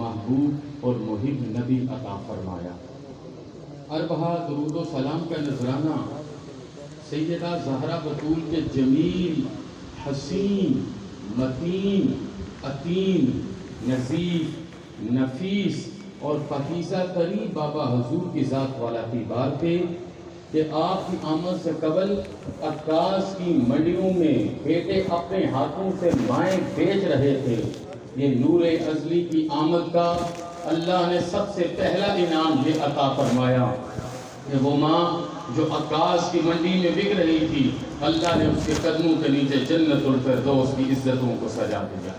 محبوب اور محب نبی عطا فرمایا۔ اربعہ درود و سلام کا نذرانہ سیدہ زہرا بطول کے جمیل، حسین، متین، عتیم، نظیف، نفیس اور پاکیزہ ترین بابا حضور کی ذات والا تیبار پہ کہ آپ کی آمد سے قبل عکاس کی منڈیوں میں بیٹے اپنے ہاتھوں سے مائیں بیچ رہے تھے۔ یہ نور ازلی کی آمد کا اللہ نے سب سے پہلا انعام یہ عطا فرمایا کہ وہ ماں جو عکاس کی منڈی میں بک رہی تھی، اللہ نے اس کے قدموں کے نیچے جنت الفردوس کی عزتوں کو سجا دیا۔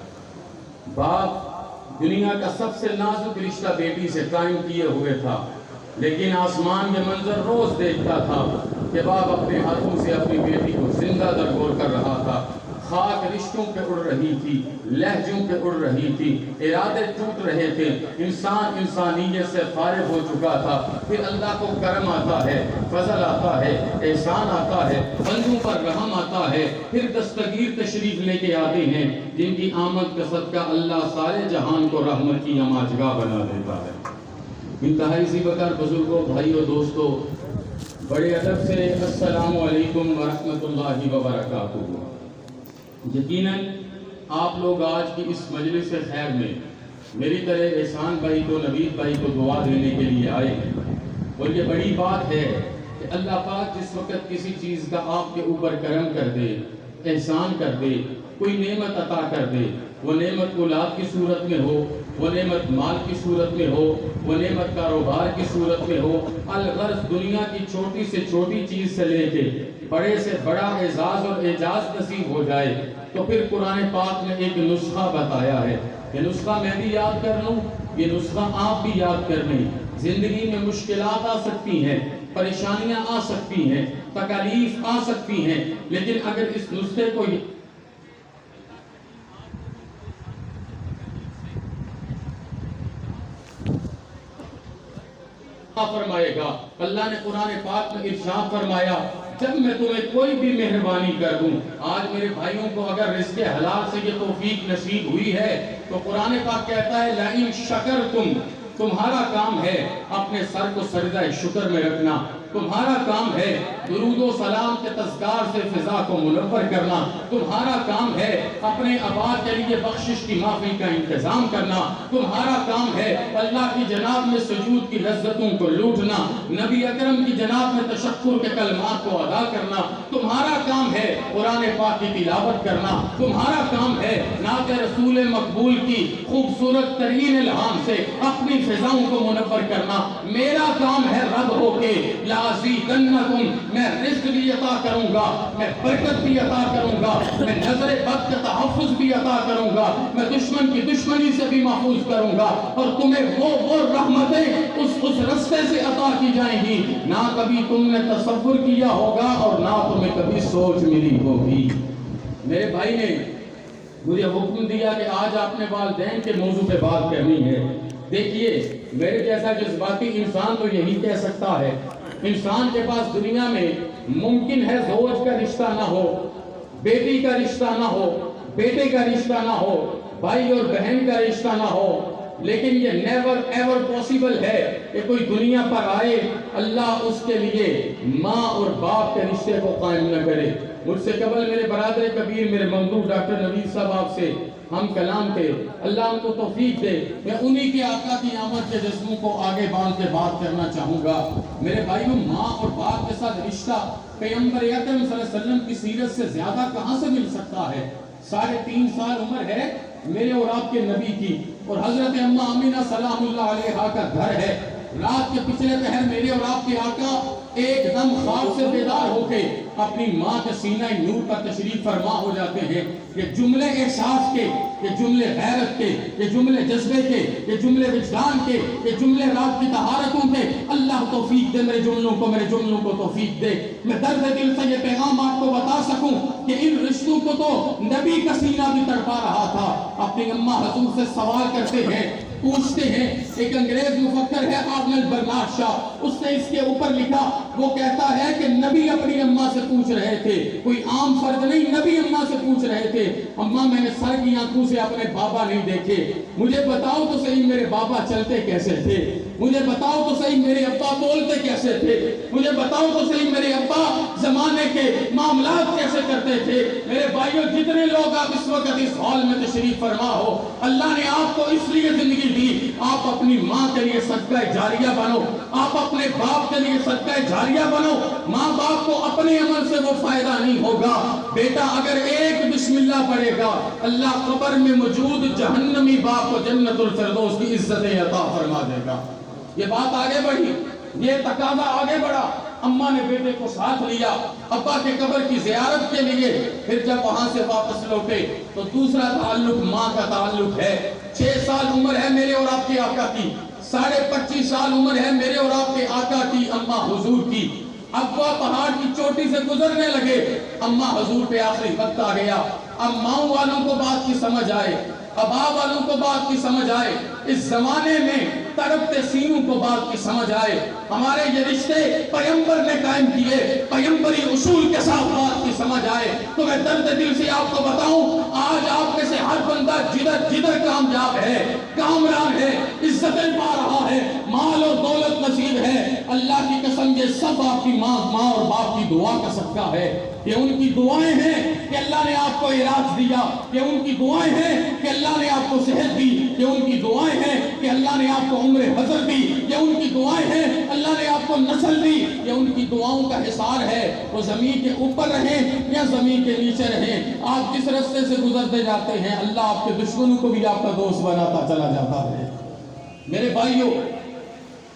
باپ دنیا کا سب سے نازک رشتہ بیٹی سے قائم کیے ہوئے تھا، لیکن آسمان یہ منظر روز دیکھتا تھا کہ باپ اپنے ہاتھوں سے اپنی بیٹی کو زندہ درگور کر رہا تھا۔ خاک رشتوں پہ اڑ رہی تھی، لہجوں پہ اڑ رہی تھی، ارادے ٹوٹ رہے تھے، انسان انسانیت سے فارغ ہو چکا تھا۔ پھر اللہ کو کرم آتا ہے، فضل آتا ہے، احسان آتا ہے، بندوں پر رحم آتا ہے، پھر دستگیر تشریف لے کے آتے ہیں جن کی آمد کا صدقہ اللہ سارے جہان کو رحمت کی یماجگاہ بنا دیتا ہے۔ انتہائی زیبکار بزرگوں، بھائیوں، دوستوں، بڑے ادب سے السلام علیکم ورحمۃ اللہ وبرکاتہ۔ یقیناً آپ لوگ آج کی اس مجلس خیر میں میری طرح احسان بھائی کو، نوید بھائی کو دعا دینے کے لیے آئے ہیں، اور یہ بڑی بات ہے کہ اللہ پاک جس وقت کسی چیز کا آپ کے اوپر کرم کر دے، احسان کر دے، کوئی نعمت عطا کر دے، وہ نعمت اولاد کی صورت میں ہو، وہ نعمت مال کی صورت میں ہو، وہ نعمت کاروبار کی صورت میں ہو، الغرض دنیا کی چھوٹی سے چھوٹی چیز سے لے کے بڑے سے بڑا اعزاز اور اعجاز نصیب ہو جائے، تو پھر قرآن پاک نے ایک نسخہ بتایا ہے۔ یہ نسخہ میں بھی یاد کر لوں، یہ نسخہ آپ بھی یاد کر لیں۔ زندگی میں مشکلات آ سکتی ہیں، پریشانیاں آ سکتی ہیں، تکالیف آ سکتی ہیں، لیکن اگر اس نسخے کو فرمائے گا، اللہ نے قرآن پاک میں ارشاد فرمایا جب میں تمہیں کوئی بھی مہربانی کر دوں۔ آج میرے بھائیوں کو اگر رزق حلال سے یہ توفیق نصیب ہوئی ہے تو قرآن پاک کہتا ہے لئن شکرتم، تمہارا کام ہے اپنے سر کو سجدہ شکر میں رکھنا، تمہارا کام ہے درود و سلام کے تذکار سے فضا کو منور کرنا، تمہارا کام ہے اپنے آباد کے لیے بخشش کی معافی کا انتظام کرنا، تمہارا کام ہے اللہ کی جناب میں سجود کی لذتوں کو لوٹنا، نبی اکرم کی جناب میں تشکر کے کلمات کو ادا کرنا، تمہارا کام ہے قرآن پاک کی تلاوت کرنا، تمہارا کام ہے نعت رسول مقبول کی خوبصورت ترین الہام سے اپنی فضاؤں کو منور کرنا۔ میرا کام ہے رب ہو کے لازیدنکم، میں رزق بھی عطا کروں گا، میں برکت بھی عطا کروں گا، میں نظر بد کا تحفظ بھی عطا کروں گا، میں دشمن کی دشمنی سے بھی محفوظ کروں گا، اور تمہیں وہ رحمتیں اس رستے سے عطا کی جائیں گی نہ کبھی تم نے تصور کیا ہوگا اور نہ تمہیں کبھی سوچ ملی ہوگی۔ میرے بھائی نے مجھے حکم دیا کہ آج آپ نے والدین کے موضوع پہ بات کرنی ہے۔ دیکھیے میرے جیسا جذباتی انسان تو یہی کہہ سکتا ہے، انسان کے پاس دنیا میں ممکن ہے زوج کا رشتہ نہ ہو، بیٹی کا رشتہ نہ ہو، بیٹے کا رشتہ نہ ہو، بھائی اور بہن کا رشتہ نہ ہو، لیکن یہ نیور ایور پوسیبل ہے کہ کوئی دنیا پر آئے اللہ اس کے لیے ماں اور باپ کے رشتے کو قائم نہ کرے۔ مجھ سے قبل میرے برادر کبیر، میرے ممدوح ڈاکٹر نوید صاحب آپ سے ہم کلام تھے، اللہ ان کو توفیق دے، میں انہی کے آقا کی آمد کے جذبوں کو آگے باندھ کے بات کرنا چاہوں گا۔ میرے بھائیوں، ماں اور باپ کے ساتھ رشتہ پیغمبر اکرم صلی اللہ علیہ وسلم کی سیرت سے زیادہ کہاں سے مل سکتا ہے؟ 3.5 سال عمر ہے میرے اور آپ کے نبی کی، اور حضرت اماں آمینہ سلام اللہ علیہا کا گھر ہے۔ رات کے پچھلے پہر میرے اور آپ کے آقا ایک دم خواب سے بیدار ہو کے اپنی ماں کے سینہ نور پر تشریف فرما ہو جاتے ہیں۔ یہ جملے احساس کے، یہ جملے غیرت کے، یہ جملے جذبے کے، یہ جملے وجدان کے، یہ جملے رات کی طہارتوں کے، اللہ توفیق دے میرے جملوں کو توفیق دے، میں درد دل سے یہ پیغام آپ کو بتا سکوں کہ ان رشتوں کو تو نبی کا سینہ بھی تڑپا رہا تھا۔ اپنی اماں حضور سے سوال کرتے ہیں، پوچھتے ہیں، ایک انگریز مفکر ہے آرنلڈ برنارڈ شاہ، اس نے اس کے اوپر لکھا، وہ کہتا ہے کہ نبی اپنی اماں سے پوچھ رہے تھے، کوئی عام فرد نہیں، نبی اماں سے پوچھ رہے تھے، اماں میں نے سر کی آنکھوں سے اپنے بابا نہیں دیکھے، مجھے بتاؤ تو صحیح میرے بابا چلتے کیسے تھے، مجھے بتاؤ تو صحیح میرے ابا بولتے کیسے تھے، مجھے بتاؤ تو صحیح میرے ابا زمانے کے معاملات کیسے کرتے تھے۔ میرے بھائیوں، جتنے لوگ آپ اس وقت اس ہال میں تشریف فرما ہو، اللہ نے آپ کو اس لیے زندگی دی، آپ اپنی ماں کے لیے صدقہ جاریہ بنو، آپ اپنے باپ کے لیے صدقہ جاریہ بنو۔ ماں باپ کو اپنے عمل سے وہ فائدہ نہیں ہوگا، بیٹا اگر ایک بسم اللہ پڑھے گا، اللہ قبر میں موجود جہنمی باپ کو جنت الفردوس کی عزتیں عطا فرما دے گا۔ یہ بات آگے بڑھی، یہ تقاضا آگے بڑھا، اماں نے بیٹے کو ساتھ لیا ابا کے قبر کی زیارت کے لیے۔ پھر جب وہاں سے واپس لوٹے تو دوسرا تعلق ماں کا تعلق ہے۔ 6 سال عمر ہے میرے اور آپ کے آقا کی، 25.5 سال عمر ہے میرے اور آپ کے آقا کی، اماں حضور کی۔ ابا پہاڑ کی چوٹی سے گزرنے لگے، اماں حضور پہ آخری وقت آ گیا۔ اب ماں والوں کو بات کی سمجھ آئے، ابا والوں کو بات کی سمجھ آئے، اس زمانے میں تڑپتے سینوں کو بات کی سمجھ آئے۔ ہمارے یہ رشتے پیغمبر نے قائم کیے، پیغمبری اصول کے ساتھ بات کی سمجھ آئے۔ تو میں درد دل سے آپ کو بتاؤں، آج آپ میں سے ہر بندہ جدھر جدھر کامیاب ہے، کامران ہے، عزتیں پا رہا ہے، مال اور دولت نصیب ہے، اللہ کی قسم یہ سب آپ کی ماں اور باپ کی دعا کا صدقہ ہے۔ یہ ان کی دعائیں ہیں کہ اللہ نے آپ کو علاج دیا، یہ ان کی دعائیں ہیں کہ اللہ نے آپ کو صحت دی، یہ ان کی دعائیں ہیں کہ اللہ نے آپ کو عمر حضر دی، یہ ان کی دعائیں ہیں اللہ نے آپ کو نسل دی، یہ ان کی دعاؤں کا حصار ہے۔ وہ زمین کے اوپر رہیں یا زمین کے نیچے رہیں، آپ جس رستے سے گزرتے جاتے ہیں اللہ آپ کے دشمنوں کو بھی آپ کا دوست بناتا چلا جاتا ہے۔ میرے بھائیوں،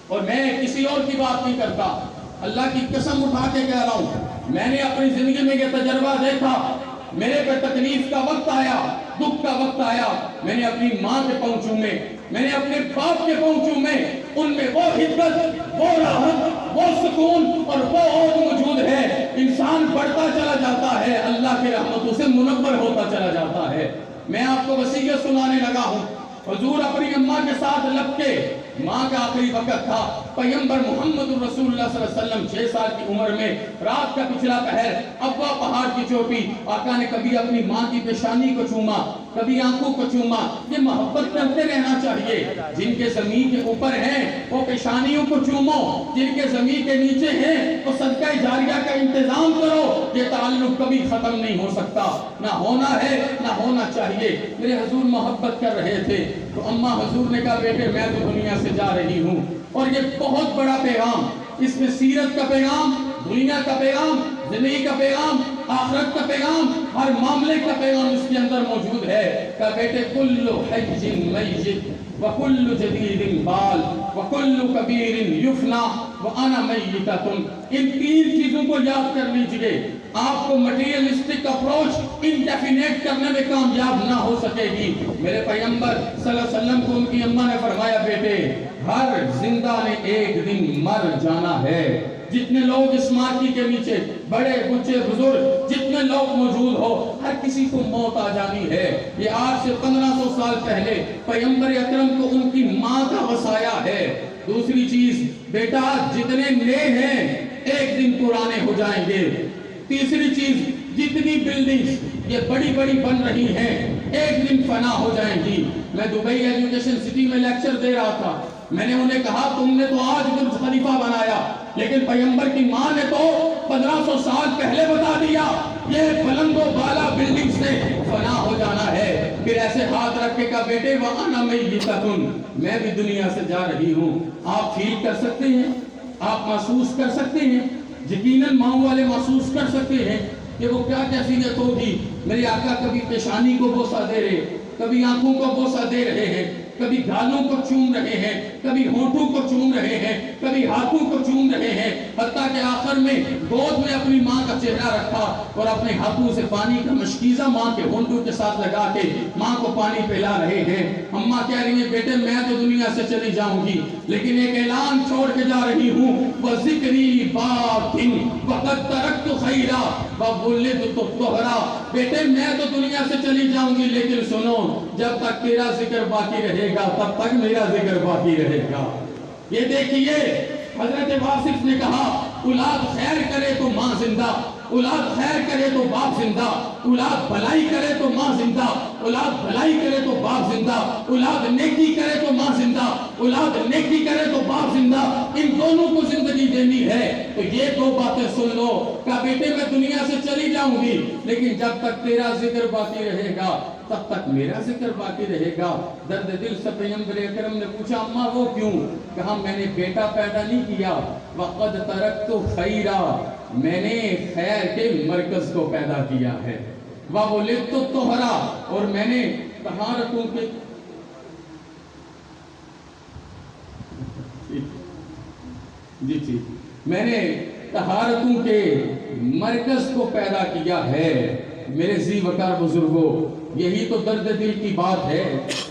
اور میں کسی اور کی بات نہیں کرتا، اللہ کی قسم اٹھا کے کہہ رہا ہوں، میں نے اپنی زندگی میں یہ تجربہ دیکھا، میرے پہ تکلیف کا وقت آیا، دکھ کا وقت آیا، میں نے اپنی ماں کے پاؤں چومے، میں نے اپنے باپ کے پاؤں چومے، ان میں وہ حدت، وہ راحت، وہ سکون اور وہ عود موجود ہے۔ انسان بڑھتا چلا جاتا ہے، اللہ کی رحمتوں سے منور ہوتا چلا جاتا ہے۔ میں آپ کو وصیت سنانے لگا ہوں، حضور اپنی اماں کے ساتھ لگ کے، ماں کا آخری وقت تھا، پیغمبر محمد رسول اللہ صلی اللہ علیہ وسلم 6 سال کی عمر میں، رات کا پچھلا پہر، ابا پہاڑ کی چوٹی، آقا نے کبھی اپنی ماں کی پیشانی کو چوما، کبھی آنکھوں کو چوما۔ یہ محبت کرتے رہنا چاہیے، جن کے زمین کے اوپر ہیں وہ پیشانیوں کو چومو، جن کے زمین کے نیچے ہیں وہ صدقہ جاریہ کا انتظام کرو۔ یہ تعلق کبھی ختم نہیں ہو سکتا، نہ ہونا ہے نہ ہونا چاہیے۔ میرے حضور محبت کر رہے تھے تو اماں حضور نے کہا بیٹے میں تو دنیا سے جا رہی ہوں، اور یہ بہت بڑا پیغام، اس میں سیرت کا پیغام، دنیا کا پیغام، زندگی کا پیغام، آخرت کا پیغام، ہر معاملے کا پیغام اس کے اندر موجود ہے۔ کہ بیٹے کل حج میت وکل جدید بال وکل کبیر یفنا وانا میتۃ۔ ان 3 چیزوں کو یاد کر لیجئے، آپ کو مٹیریلسٹک اپروچ انڈیفینیٹ کرنے میں کامیاب نہ ہو سکے گی۔ میرے پیغمبر صلی اللہ علیہ وسلم کو ان کی اماں نے فرمایا بیٹے ہر زندہ نے ایک دن مر جانا ہے۔ جتنے لوگ اس مارکی کے نیچے، بڑے بچے بزرگ جتنے لوگ موجود ہو، ہر کسی کو موت آ جانی ہے۔ یہ آج سے 1500 سال پہلے پیغمبر اکرم کو ان کی ماں کا وصایا ہے۔ دوسری چیز بیٹا جتنے نئے ہیں ایک دن پرانے ہو جائیں گے۔ تیسری چیز جتنی بلڈنگز یہ بڑی بڑی بن رہی ہیں ایک دن فنا ہو جائیں گی۔ میں دبئی ایجوکیشن سٹی میں لیکچر دے رہا تھا، میں نے انہیں کہا تم نے تو آج برج خلیفہ بنایا، لیکن پیغمبر کی ماں نے تو 1500 سال پہلے بتا دیا یہ بلند و بالا بلڈنگ سے فنا ہو جانا ہے۔ پھر ایسے ہاتھ رکھ کے کہا بیٹے وَأَنَا مَيِّتَةٌ، میں بھی دنیا سے جا رہی ہوں۔ آپ فیل کر سکتے ہیں، آپ محسوس کر سکتے ہیں، یقیناً ماں والے محسوس کر سکتے ہیں کہ وہ کیا کیفیت ہوگی۔ میرے آقا کبھی پیشانی کو بوسہ دے رہے، کبھی آنکھوں کو بوسہ دے رہے ہیں، کبھی گالوں کو چوم رہے ہیں، کبھی ہونٹوں کو چوم رہے ہیں، کبھی ہاتھوں کو چوم رہے ہیں، حتیٰ کہ آخر میں گود میں اپنی ماں کا چہرہ رکھا اور اپنے ہاتھوں سے پانی کا مشکیزہ ماں کے ہونٹوں کے ساتھ لگا کے ماں کو پانی پلا رہے ہیں۔ اماں کہہ رہی ہیں بیٹے میں تو دنیا سے چلی جاؤں گی، لیکن ایک اعلان چھوڑ کے جا رہی ہوں، وَذِكْرِي بَاقٍ وَقَدْ تَرَكْتُ خَيْرًا وَوُلِدْتُ طَهْرًا۔ بیٹے میں تو دنیا سے چلی جاؤں گی، لیکن سنو جب تک تیرا ذکر باقی رہے گا تب تک میرا ذکر باقی رہے گا۔ یہ دیکھیے حضرت واصف نے کہا اولاد خیر کرے تو ماں زندہ، اولاد خیر کرے تو باپ زندہ، اولاد بھلائی کرے تو ماں زندہ، اولاد بھلائی کرے تو باپ زندہ، اولاد نیکی کرے تو ماں زندہ، اولاد نیکی کرے تو باپ زندہ، ان دونوں کو زندگی دینی ہے۔ تو یہ دو باتیں سن لو کہ بیٹے میں دنیا سے چلی جاؤں گی لیکن جب تک تیرا ذکر باقی رہے گا تب تک میرا ذکر باقی رہے گا۔ درد دل سے پیغمبر اکرم نے پوچھا اماں وہ کیوں؟ کہا میں نے بیٹا پیدا نہیں کیا، وَقَدْ تَرَكْتُ خَيْرًا، میں نے خیر کے مرکز کو پیدا کیا ہے، وَوَلِدْتُ الطُّهْرَ، اور میں نے طہارتوں کے جی میں نے طہارتوں کے مرکز کو پیدا کیا ہے۔ میرے ذی وقار بزرگوں، یہی تو درد دل کی بات ہے،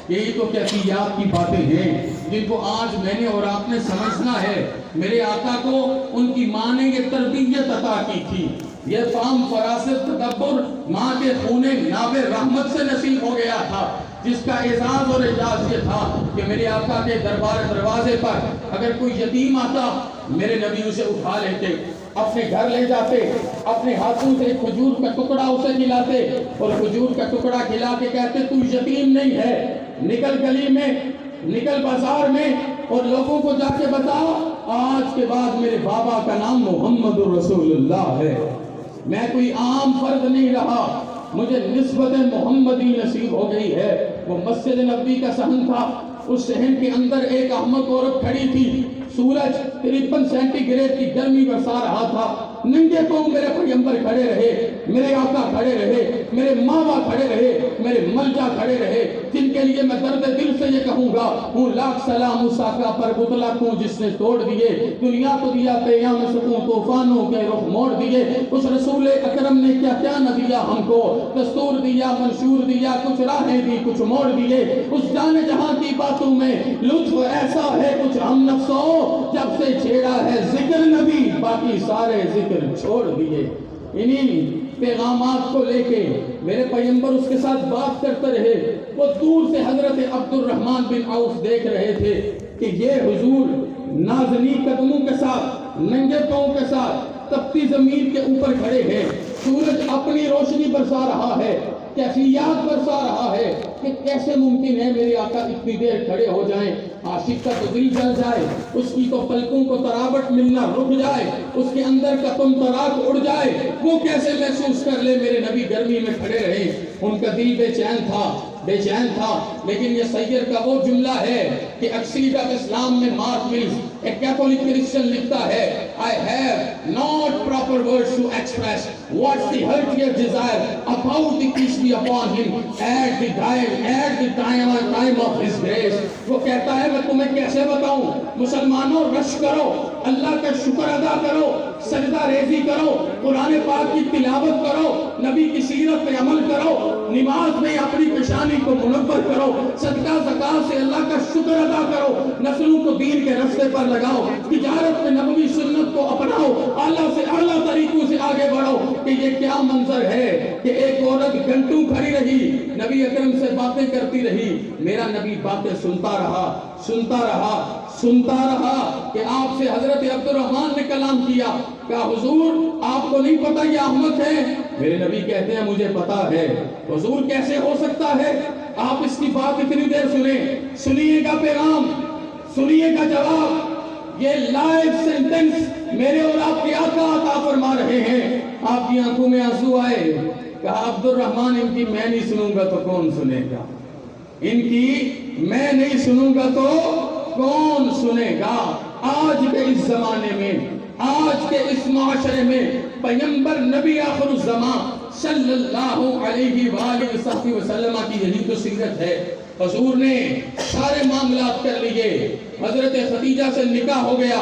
یہی تو کیفیات کی باتیں ہیں جن کو آج میں نے اور آپ نے سمجھنا ہے۔ میرے آقا کو ان کی ماں نے یہ تربیت عطا کی تھی، یہ فہم فراست تدبر ماں کے خون ناب رحمت سے نصیب ہو گیا تھا، جس کا اعزاز اور اعجاز یہ تھا کہ میرے آقا کے دربار دروازے پر اگر کوئی یتیم آتا میرے نبی اسے اٹھا لیتے، اپنے گھر لے جاتے، اپنے ہاتھوں سے کھجور کا ٹکڑا اسے کھلاتے اور کھجور کا ٹکڑا کھلا کے کہتے تو یتیم نہیں ہے، نکل گلی میں، نکل بازار میں اور لوگوں کو جا کے بتا آج کے بعد میرے بابا کا نام محمد رسول اللہ ہے، میں کوئی عام فرد نہیں رہا، مجھے نسبت محمدی نصیب ہو گئی ہے۔ وہ مسجد نبوی کا صحن تھا، اس صحن کے اندر ایک احمق عورت کھڑی تھی، سورج 53 سینٹی گریڈ کی گرمی برسا رہا تھا، ننگے پاؤں میرے پیغمبر کھڑے رہے، میرے آقا کھڑے رہے، میرے ماں باپ کھڑے رہے، میرے ملجا کھڑے رہے، جن کے لیے میں درد دل سے یہ کہوں گا ہوں لاکھ سلام اس آقا پر مطلق ہوں جس نے توڑ دیے دنیا کو دیا پیام سکون طوفانوں کے رخ موڑ دیے۔ اس رسول اکرم نے کیا کیا نہ دیا ہم کو، دستور دیا، منشور دیا، کچھ راہیں دی، کچھ موڑ دیے۔ اس جان جہاں کی باتوں میں لطف ایسا ہے کچھ ہم نفسوں، جب سے چھیڑا ہے ذکر نبی باقی سارے ذکر چھوڑ دیے۔ انہی پیغامات کو لے کے میرے پیغمبر اس کے ساتھ بات کرتے رہے۔ وہ دور سے حضرت عبد الرحمن بن عوف دیکھ رہے تھے کہ یہ حضور نازنی قدموں کے ساتھ، ننگے پاؤں کے ساتھ تپتی زمین کے اوپر کھڑے ہیں، سورج اپنی روشنی برسا رہا ہے، کیفیات برسا رہا ہے کہ کیسے ممکن ہے میرے آقا اتنی دیر کھڑے ہو جائیں، عاشق کا تو دل جل جائے، اس کی تو پلکوں کو تراوٹ ملنا رک جائے، اس کے اندر کا تراک اڑ جائے، وہ کیسے محسوس کر لے میرے نبی گرمی میں کھڑے رہے۔ ان کا دل بے چین تھا، لیکن یہ سید کا وہ جملہ ہے کہ عقیدۃ اسلام میں مارک ملز ایک کیتھولک کرسچن لکھتا ہے I have not proper words to express what's the heartiest desire about the peace be upon him at the time of his grace۔ وہ کہتا ہے میں تمہیں کیسے بتاؤں، مسلمانوں رش کرو، اللہ کا شکر ادا کرو، سجدہ ریزی کرو، قرآن پاک کی تلاوت کرو، نبی کی سیرت پہ عمل کرو، نماز میں اپنی پیشانی کو منور کرو، صدقہ زکاۃ سے اللہ کا شکر ادا کرو، نسلوں کو دین کے رستے پر لگاؤ، تجارت میں نبوی سنت کو اپناؤ، اعلیٰ سے اعلیٰ طریقوں سے آگے بڑھو۔ کہ یہ کیا منظر ہے کہ ایک عورت گھنٹوں کھڑی رہی، نبی اکرم سے باتیں کرتی رہی، میرا نبی باتیں سنتا رہا کہ آپ سے حضرت عبد الرحمن نے کلام کیا، کہا حضور آپ کو نہیں پتا یہ احمق ہے؟ میرے نبی کہتے ہیں مجھے پتا ہے۔ حضور کیسے ہو سکتا ہے؟ آپ اس کی بات اتنی دیر سنیے گا پیغام، سنیے گا جواب، یہ لائیو سینٹنس میرے اور آپ کے آقا عطا فرما رہے ہیں۔ آپ کی آنکھوں میں آنسو آئے، کہا عبد الرحمن ان کی میں نہیں سنوں گا تو کون سنے گا، ان کی میں نہیں سنوں گا تو کون سنے گا۔ آج کے اس زمانے میں، آج کے اس معاشرے میں پیغمبر نبی آخر الزمان صلی اللہ علیہ وآلہ وسلم کی یہی تو سیرت ہے۔ حضور نے سارے معاملات کر لیے، حضرت خدیجہ سے نکاح ہو گیا،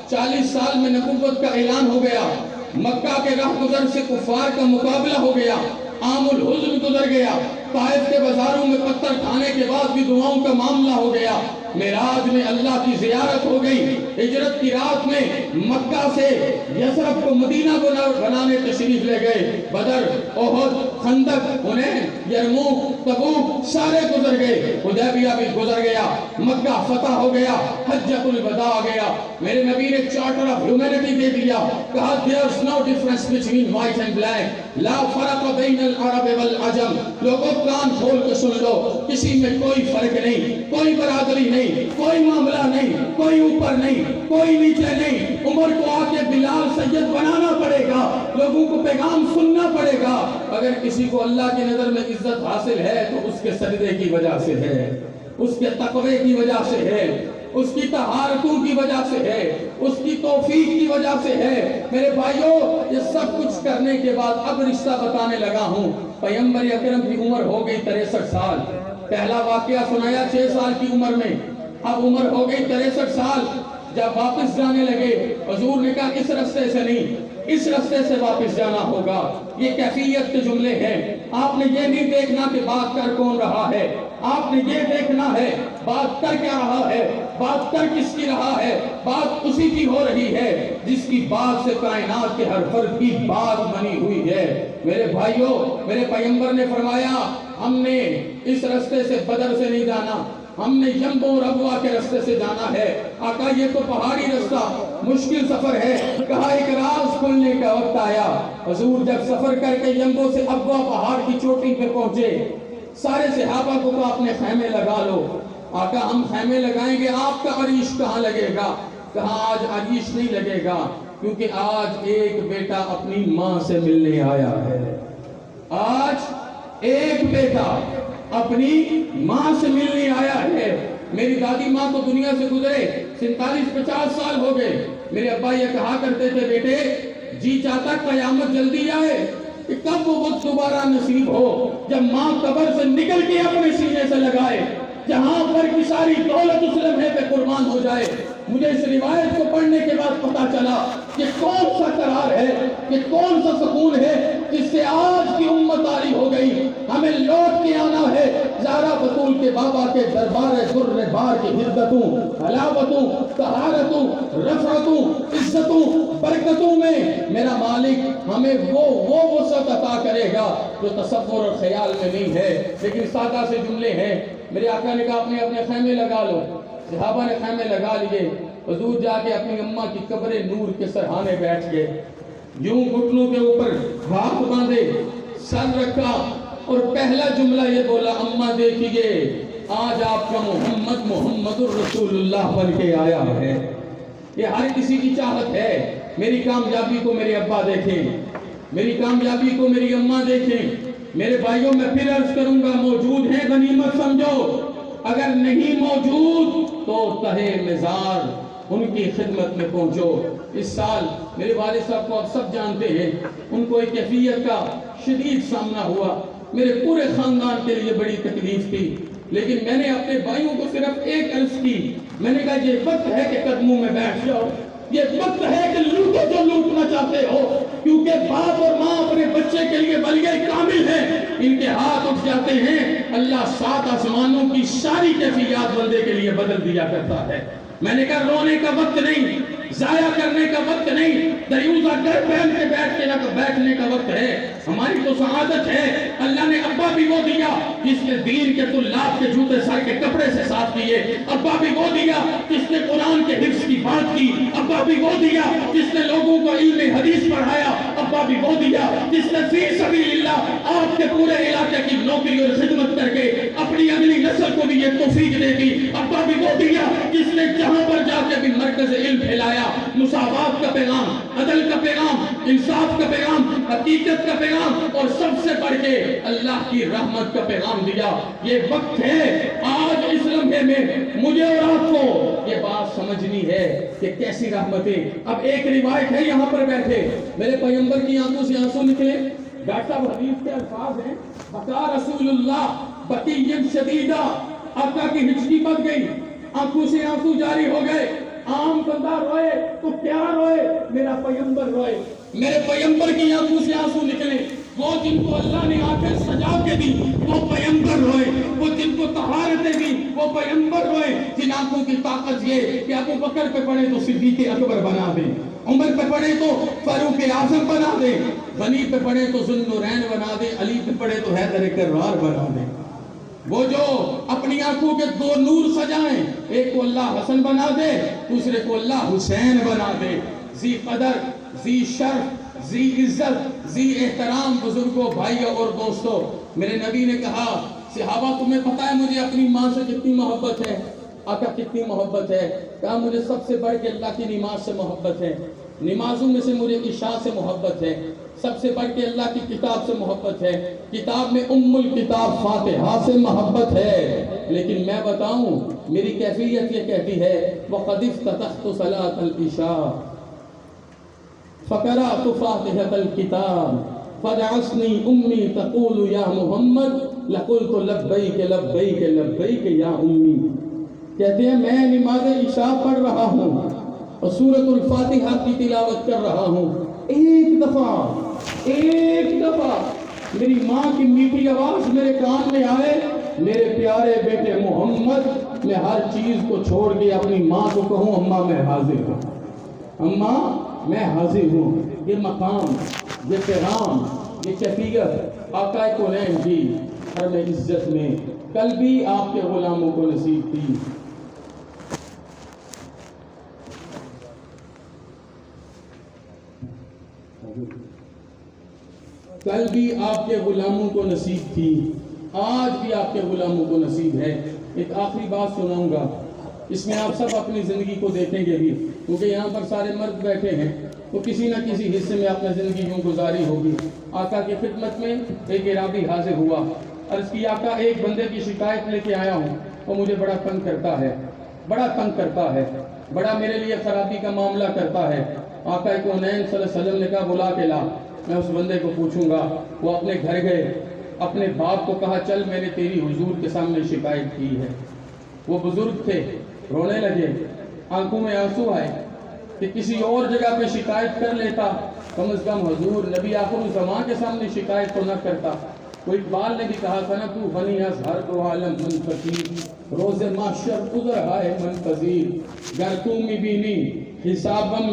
40 سال میں نبوت کا اعلان ہو گیا، مکہ کے راہ گزر سے کفار کا مقابلہ ہو گیا، عام الحزن گزر گیا، طائف کے بازاروں میں پتھر کھانے کے بعد بھی دعاؤں کا معاملہ ہو گیا، معراج میں اللہ کی زیارت ہو گئی، ہجرت کی رات میں مکہ سے یثرب کو مدینہ بنانے تشریف لے گئے، بدر، احد، خندق، حنین، یرموک، تبوک سارے گزر گئے، حدیبیہ بھی گزر گیا، مکہ فتح ہو گیا، حجۃ الوداع آ گیا۔ میرے نبی نے چارٹر آف ہیومینٹی دے دیا، کہا there's no difference between white and black، لا فرق بین العرب والعجم۔ لوگوں کان کھول کے سن لو، کسی میں کوئی فرق نہیں، کوئی برادری نہیں، کوئی معاملہ نہیں، کوئی اوپر نہیں، کوئی نیچے نہیں۔ عمر کو آ کے بلال سید بنانا پڑے گا، لوگوں کو پیغام سننا پڑے گا۔ اگر کسی کو اللہ کی نظر میں عزت حاصل ہے تو اس کے سجدے کی وجہ سے ہے، اس کے تقوی کی وجہ سے ہے، اس کی طہارتوں کی وجہ سے ہے، اس کی توفیق کی وجہ سے ہے۔ میرے بھائیوں، یہ سب کچھ کرنے کے بعد اب رشتہ بتانے لگا ہوں۔ پیغمبر اکرم کی عمر ہو گئی 63 سال۔ پہلا واقعہ سنایا 6 سال کی عمر میں، اب عمر ہو گئی 63 سال۔ جب واپس جانے لگے، حضور نے کہا اس رستے سے نہیں، اس رستے سے واپس جانا ہوگا۔ یہ کیفیت کے جملے ہیں۔ آپ نے یہ نہیں دیکھنا کہ بات کر کون رہا ہے، آپ نے یہ دیکھنا ہے بات کر کیا رہا ہے، بات کر کس کی رہا ہے۔ بات اسی کی ہو رہی ہے جس کی بات سے کائنات کے ہر فرد کی بات بنی ہوئی ہے۔ میرے بھائیوں، میرے پیغمبر نے فرمایا ہم نے اس رستے سے بدر سے نہیں جانا، ہم نے یمبو اور ابوا کے رستے سے جانا ہے۔ آقا یہ تو پہاڑی رستہ، مشکل سفر ہے۔ کہا ایک راز کھلنے کا وقت آیا۔ حضور جب سفر کر کے یمبو سے ابوا پہاڑ کی چوٹی پہ پہنچے، سارے صحابہ کو کہا اپنے خیمے لگا لو۔ آقا ہم خیمے لگائیں گے، آپ کا عریش کہاں لگے گا؟ کہا آج عریش نہیں لگے گا، کیونکہ آج ایک بیٹا اپنی ماں سے ملنے آیا ہے۔ آج ایک بیٹا اپنی ماں سے ملنے آیا ہے۔ میری دادی ماں تو دنیا سے گزرے 47-50 سال ہو گئے۔ میرے ابا یہ کہا کرتے تھے بیٹے جی چاہتا قیامت جلدی آئے کہ کب وہ وقت دوبارہ نصیب ہو جب ماں قبر سے نکل کے اپنے سینے سے لگائے، جہاں پر کی ساری دولت اس لمحے پہ قربان ہو جائے۔ مجھے اس روایت کو پڑھنے کے بعد پتا چلا کہ کون سا قرار ہے، کہ کون سا سکون ہے جس سے آج کی امت آری ہو گئی۔ ہمیں لوٹ کے آنا ہے زہرا بطول کے بابا کے دربار در بار کی حدتوں، حلاوتوں، طہارتوں، رفعتوں، عزتوں، برکتوں میں میرا مالک ہمیں وہ وسعت عطا کرے گا جو تصور اور خیال میں نہیں ہے۔ لیکن سادہ سے جملے ہیں۔ میرے آقا نے کہا اپنے خیمے لگا لو۔ صحابہ نے خیمے لگا لیے۔ حضور جا کے اپنی اماں کی قبر نور کے سرہانے بیٹھ گئے، یوں گھٹنوں کے اوپر ہاتھ باندھے، سر رکھا اور پہلا جملہ یہ بولا اماں دیکھیے آج آپ کا محمد الرسول اللہ بن کے آیا ہے۔ یہ ہر کسی کی چاہت ہے میری کامیابی کو میرے ابا دیکھیں، میری کامیابی کو میری اماں دیکھیں۔ میرے بھائیوں میں پھر عرض کروں گا موجود ہیں غنیمت سمجھو، اگر نہیں موجود تو تہے مزار ان کی خدمت میں پہنچو۔ اس سال میرے والد صاحب کو آپ سب جانتے ہیں، ان کو ایک کیفیت کا شدید سامنا ہوا، میرے پورے خاندان کے لیے بڑی تکلیف تھی، لیکن میں نے اپنے بھائیوں کو صرف ایک عرض کی، میں نے کہا یہ وقت ہے کہ قدموں میں بیٹھ جاؤ، یہ وقت ہے کہ لوٹو جو لوٹنا چاہتے ہو، کیونکہ باپ اور ماں اپنے بچے کے لیے ولی کامل ہیں، ان کے ہاتھ اٹھ جاتے ہیں اللہ 7 آسمانوں کی ساری کیفیات بندے کے لیے بدل دیا کرتا ہے۔ میں نے کہا رونے کا وقت نہیں، ضائع کرنے کا وقت نہیں، دریوزہ گھر پہن کے بیٹھنے کا وقت ہے۔ ہماری تو سعادت ہے اللہ نے ابا بھی وہ دیا جس نے دین کے طلاب کے جوتے سر کے کپڑے سے صاف کیے، ابا بھی وہ دیا جس نے قرآن کے حفظ کی بات کی، ابا بھی وہ دیا جس نے لوگوں کو علم حدیث پڑھایا، ابا بھی وہ دیا جس نے فی سبیل اللہ آپ کے پورے علاقے کی نوکری اور خدمت کر کے اپنی اگلی نسل کو بھی یہ توفیق دے دی، ابا بھی وہ دیا جس نے جہاں پر جا کے بھی مرکز علم پھیلایا، مساوات کا پیغام، عدل کا پیغام، انصاف کا پیغام، حقیقت کا پیغام اور سب سے بڑھ کے اللہ کی رحمت کا پیغام دیا۔ یہ وقت ہے آج اس لمحے میں مجھے اور آپ کو یہ بات سمجھنی ہے کہ کیسی رحمتیں۔ اب ایک روایت ہے یہاں پر بیٹھے، میرے پیغمبر کی آنکھوں سے آنسو نکلے، ڈاکٹر صاحب حدیث کے الفاظ ہیں بقا رسول اللہ بقیًا شدیدہ، آقا کی ہچکی بچ گئی، آنکھوں سے آنسو جاری ہو گئے۔ عام بندہ روئے تو کیا روئے، میرا پیغمبر روئے، میرے پیغمبر کی آنکھوں سے آنسو نکلے۔ وہ جن کو اللہ نے آنکھیں سجا کے دی وہ پیغمبر روئے، وہ جن کو طہارتیں دی وہ پیغمبر روئے، جن آنکھوں آنکھوں کی طاقت یہ کہ ابو بکر پہ پڑے تو صدیق اکبر بنا دیں، عمر پہ پڑے تو فاروق اعظم بنا دیں، غنی پہ پڑے تو ذوالنورین بنا دیں، علی پہ پڑے تو حیدر کرار بنا دیں۔ وہ جو اپنی آنکھوں کے دو نور سجائیں، ایک کو اللہ حسن بنا دے، دوسرے کو اللہ حسین بنا دے۔ ذی قدر، ذی شرف، ذی عزت، ذی احترام بزرگوں، بھائیوں اور دوستوں، میرے نبی نے کہا صحابہ تمہیں پتہ ہے مجھے اپنی ماں سے کتنی محبت ہے؟ آقا کتنی محبت ہے؟ کہا مجھے سب سے بڑھ کے اللہ کی نماز سے محبت ہے، نمازوں میں سے مجھے عشاء سے محبت ہے، سب سے بڑھ کے اللہ کی کتاب سے محبت ہے، کتاب میں ام الکتاب فاتحہ سے محبت ہے۔ لیکن میں بتاؤں میری کیفیت یہ کہتی ہے وَقَدْ افتتحت صلاة العشاء فقرأت فاتحة الكتاب فدعسني أمي تقول يا محمد لقلت لبيك لبيك لبيك يا أمي۔ کہتے ہیں میں نماز عشاء پڑھ رہا ہوں اور سورۃ الفاتحہ کی تلاوت کر رہا ہوں، ایک دفعہ میری ماں کی میٹھی آواز میرے کان میں آئے، میرے پیارے بیٹے محمد، میں ہر چیز کو چھوڑ کے اپنی ماں کو کہوں اماں میں حاضر ہوں، اماں میں حاضر ہوں۔ یہ مقام، یہ پیغام، یہ کیفیت آقا کونین کی حرم عزت میں کل بھی آپ کے غلاموں کو نصیب تھی۔ کل بھی آپ کے غلاموں کو نصیب تھی، آج بھی آپ کے غلاموں کو نصیب ہے۔ ایک آخری بات سناؤں گا، اس میں آپ سب اپنی زندگی کو دیکھیں گے بھی، کیونکہ یہاں پر سارے مرد بیٹھے ہیں تو کسی نہ کسی حصے میں اپنی زندگی یوں گزاری ہوگی۔ آقا کی خدمت میں ایک عرابی حاضر ہوا، عرض کی آقا ایک بندے کی شکایت لے کے آیا ہوں، وہ مجھے بڑا تنگ کرتا ہے، بڑا میرے لیے خرابی کا معاملہ کرتا ہے۔ آقا کونین صلی اللہ علیہ وسلم نے کہا بلا کے لا، میں اس بندے کو پوچھوں گا۔ وہ اپنے گھر گئے، اپنے باپ کو کہا چل میں نے تیری حضور کے سامنے شکایت کی ہے۔ وہ بزرگ تھے، رونے لگے، آنکھوں میں آنسو آئے کہ کسی اور جگہ پہ شکایت کر لیتا، کم از کم حضور نبی آخر الزمان کے سامنے شکایت تو نہ کرتا۔ کوئی اقبال نے بھی کہا تھا نا تو غنی از ہر دو عالم من فقیر، روز محشر عذر ہے من پذیر، گر تو میبینی حسابم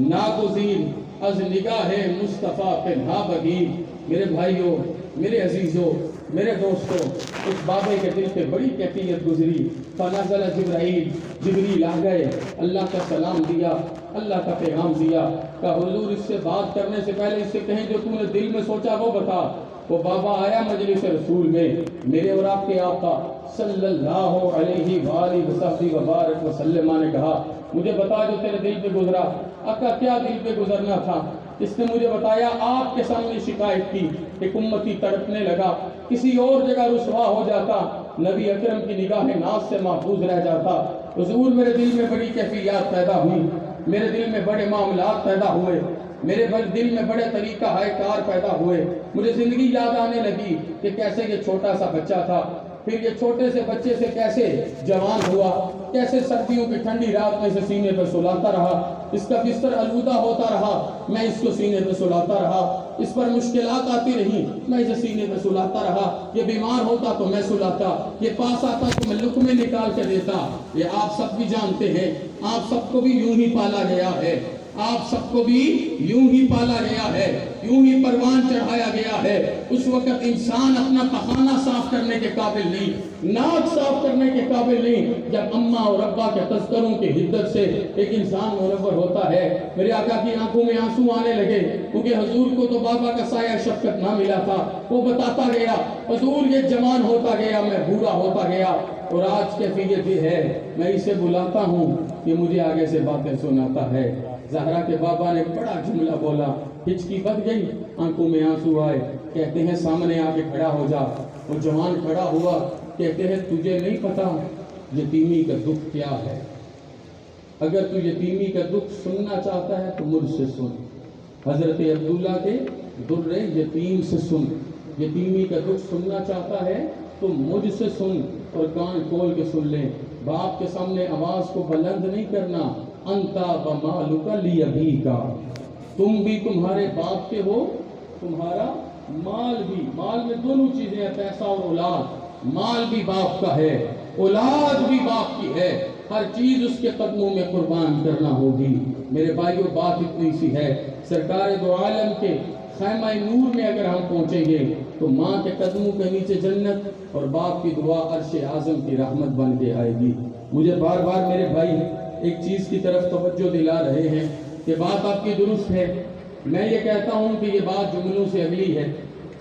ناگزیر، از نگاہ مصطفیٰ پنہا بگیر۔ میرے بھائیوں، میرے عزیزوں، میرے دوستوں، اس بابے کے دل پہ بڑی کیفیت گزری۔ فنزل جبریل آ گئے، اللہ کا سلام دیا، اللہ کا پیغام دیا، کہ حضور اس سے بات کرنے سے پہلے اس سے کہیں جو تُو نے دل میں سوچا وہ بتا۔ وہ بابا آیا مجلس رسول میں، میرے اور آپ کے آقا صلی اللہ علیہ وآلہ وصحبہ وبارک وسلم نے کہا مجھے بتا جو تیرے دل پہ گزرا۔ آقا کیا دل پہ گزرنا تھا؟ اس نے مجھے بتایا آپ کے سامنے شکایت کی، ایک امتی تڑپنے لگا، کسی اور جگہ رسوا ہو جاتا، نبی اکرم کی نگاہ ناز سے محفوظ رہ جاتا۔ حضور میرے دل میں بڑی کیفیات پیدا ہوئی، میرے دل میں بڑے معاملات پیدا ہوئے، میرے دل میں بڑے طریقہ ہائے کار پیدا ہوئے۔ مجھے زندگی یاد آنے لگی کہ کیسے یہ چھوٹا سا بچہ تھا، پھر یہ چھوٹے سے بچے سے کیسے جوان ہوا، کیسے سردیوں کی ٹھنڈی رات میں سے سینے پر سلاتا رہا، اس کا بستر آلودہ ہوتا رہا، میں اس کو سینے پر سلاتا رہا، اس پر مشکلات آتی رہی، میں اسے سینے پر سلاتا رہا، یہ بیمار ہوتا تو میں سلاتا، یہ پاس آتا تو میں لقمے نکال کے دیتا۔ یہ آپ سب بھی جانتے ہیں، آپ سب کو بھی یوں ہی پالا گیا ہے، آپ سب کو بھی یوں ہی پالا گیا ہے، یوں ہی پروان چڑھایا گیا ہے۔ اس وقت انسان اپنا پخانہ صاف کرنے کے قابل نہیں، ناک صاف کرنے کے قابل نہیں، جب اماں اور ابا کے تذکروں کی حدت سے ایک انسان منور ہوتا ہے۔ میرے آقا کی آنکھوں میں آنسو آنے لگے، کیونکہ حضور کو تو بابا کا سایہ شفقت نہ ملا تھا۔ وہ بتاتا گیا حضور یہ جوان ہوتا گیا، میں بوڑھا ہوتا گیا، اور آج کیفیت یہ ہے میں اسے بلاتا ہوں کہ مجھے آگے سے باتیں سناتا ہے۔ زہرا کے بابا نے بڑا جملہ بولا، ہچکی بڑھ گئی، آنکھوں میں آنسو آئے، کہتے ہیں سامنے آ کے کھڑا ہو جا۔ وہ جوان کھڑا ہوا، کہتے ہیں تجھے نہیں پتا یتیمی کا دکھ کیا ہے، اگر تو یتیمی کا دکھ سننا چاہتا ہے تو مجھ سے سن۔ حضرت عبداللہ کے در یتیم سے سن، یتیمی کا دکھ سننا چاہتا ہے تو مجھ سے سن، اور کان کھول کے سن لیں۔ باپ کے سامنے آواز کو بلند نہیں کرنا، انتا بمالک لیبیک، تم بھی تمہارے باپ کے ہو، تمہارا مال بھی، مال میں دونوں چیزیں ہیں، پیسہ اور اولاد۔ مال بھی باپ کا ہے، اولاد بھی باپ کی ہے۔ ہر چیز اس کے قدموں میں قربان کرنا ہوگی۔ میرے بھائیو، بات اتنی سی ہے، سرکار دو عالم کے خیمہ نور میں اگر ہم پہنچیں گے تو ماں کے قدموں کے نیچے جنت اور باپ کی دعا عرش اعظم کی رحمت بن کے آئے گی۔ مجھے بار بار میرے بھائی ایک چیز کی طرف توجہ دلا رہے ہیں کہ بات آپ کی درست ہے۔ میں یہ کہتا ہوں کہ یہ بات جملوں سے اگلی ہے۔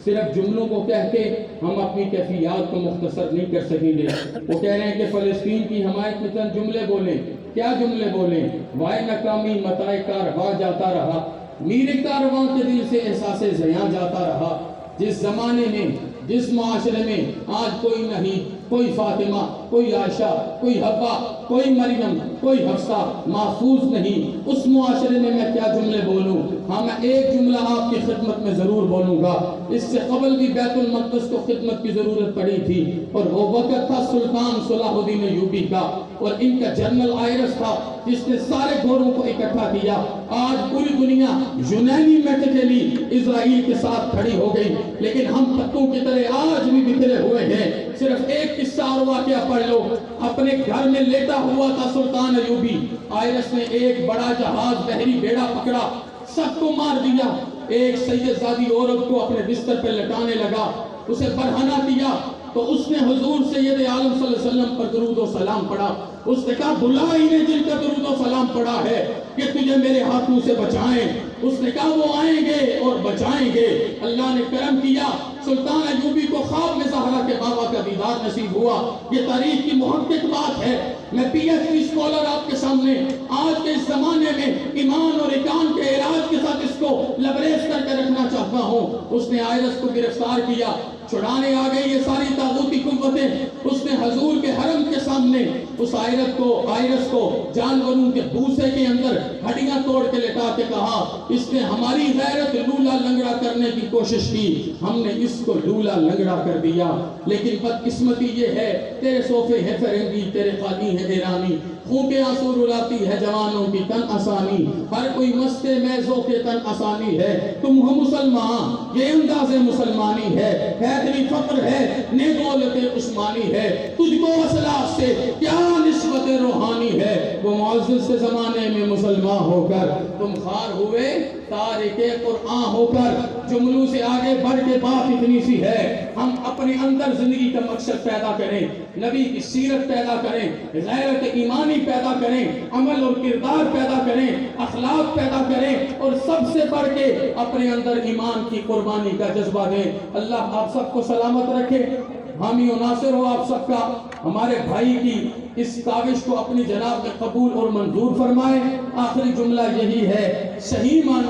صرف جملوں کو کہہ کے ہم اپنی کیفیات کو مختصر نہیں کر سکیں گے۔ وہ کہہ رہے ہیں کہ فلسطین کی حمایت میں چند جملے بولیں۔ کیا جملے بولیں؟ وائے ناکامی متاع کارواں جاتا رہا، میر کارواں کے دل سے احساس زیاں جاتا رہا۔ جس زمانے میں، جس معاشرے میں آج کوئی نہیں، کوئی فاطمہ، کوئی عائشہ، کوئی حوا، کوئی مریم، کوئی حفصہ محفوظ نہیں، اس معاشرے میں میں کیا جملے بولوں؟ ہاں، میں ایک جملہ آپ کی خدمت میں ضرور بولوں گا۔ اس سے قبل بھی بیت المقدس کو خدمت کی ضرورت پڑی تھی، اور وہ وقت تھا سلطان صلاح الدین ایوبی کا، اور ان کا جنرل آئرس تھا جس نے سارے گھوڑوں کو اکٹھا کیا۔ آج پوری دنیا یونانیمیٹیکلی اسرائیل کے ساتھ کھڑی ہو گئی، لیکن ہم پتوں کی طرح آج بھی بکھرے ہوئے ہیں۔ صرف ایک قصہ اور واقعہ پڑھ لو۔ اپنے گھر میں لیٹا ہوا تھا سلطان ایوبی، آئرس نے ایک بڑا جہاز بحری بیڑا پکڑا، سب کو مار دیا۔ ایک سید زادی عورت کو اپنے بستر پہ لٹانے لگا، اسے برہنہ کیا، تو اس نے حضور سید عالم صلی اللہ علیہ وسلم پر درود و سلام پڑھا۔ اس نے کہا بلا انہیں جن کا درود و سلام پڑھا ہے کہ تجھے میرے ہاتھوں سے بچائیں۔ اس نے کہا وہ آئیں گے اور بچائیں گے۔ اللہ نے کرم کیا، سلطان ایوبی کو خواب میں زہرا کے بابا کا دیدار نصیب ہوا۔ یہ تاریخ کی محقق بات ہے۔ میں پی ایچ ڈی اسکالر آپ کے سامنے آج کے اس زمانے میں ایمان اور ایقان کے علاج کے ساتھ اس کو لبریز کر کے رکھنا چاہتا ہوں۔ اس نے آئرس کو گرفتار کیا، چھڑانے آ گئی یہ ساری طاغوتی قوتیں۔ اس نے حضور کے حرم کے سامنے اس آئرس کو جانوروں کے بھوسے کے اندر ہڈیاں توڑ کے لٹا کے کہا، اس نے ہماری غیرت لولا لنگڑا کرنے کی کوشش کی، ہم نے اس کو لولا لنگڑا کر دیا۔ لیکن بدقسمتی یہ ہے، تیرے صوفے ہے فرنگی، تیرے خالی ہے ایرانی، خون کے آنسو رلاتی ہے جوانوں کی تن آسانی، ہر کوئی مست میزوں کے تن آسانی ہے، تم ہو مسلمان یہ انداز مسلمانی ہے، حیدری فقر ہے نے دولت عثمانی ہے، تجھ کو اسلاف سے کیا نسبت روحانی ہے، وہ معزز سے زمانے میں مسلمان ہو کر تم خار ہوئے تارک قرآن ہو کر۔ جملوں سے آگے بڑھ کے بات اتنی سی ہے، ہم اپنے اندر زندگی کا مقصد پیدا کریں، نبی کی سیرت پیدا کریں، غیرت ایمانی پیدا کریں، عمل اور کردار پیدا کریں، اخلاق پیدا کریں، اور سب سے بڑھ کے اپنے اندر ایمان کی قربانی کا جذبہ دیں۔ اللہ آپ سب کو سلامت رکھے، حامی و ناصر ہو آپ سب کا، ہمارے بھائی کی اس کاوش کو اپنی جناب میں قبول اور منظور فرمائے۔ آخری جملہ یہی ہے، صحیح معنوں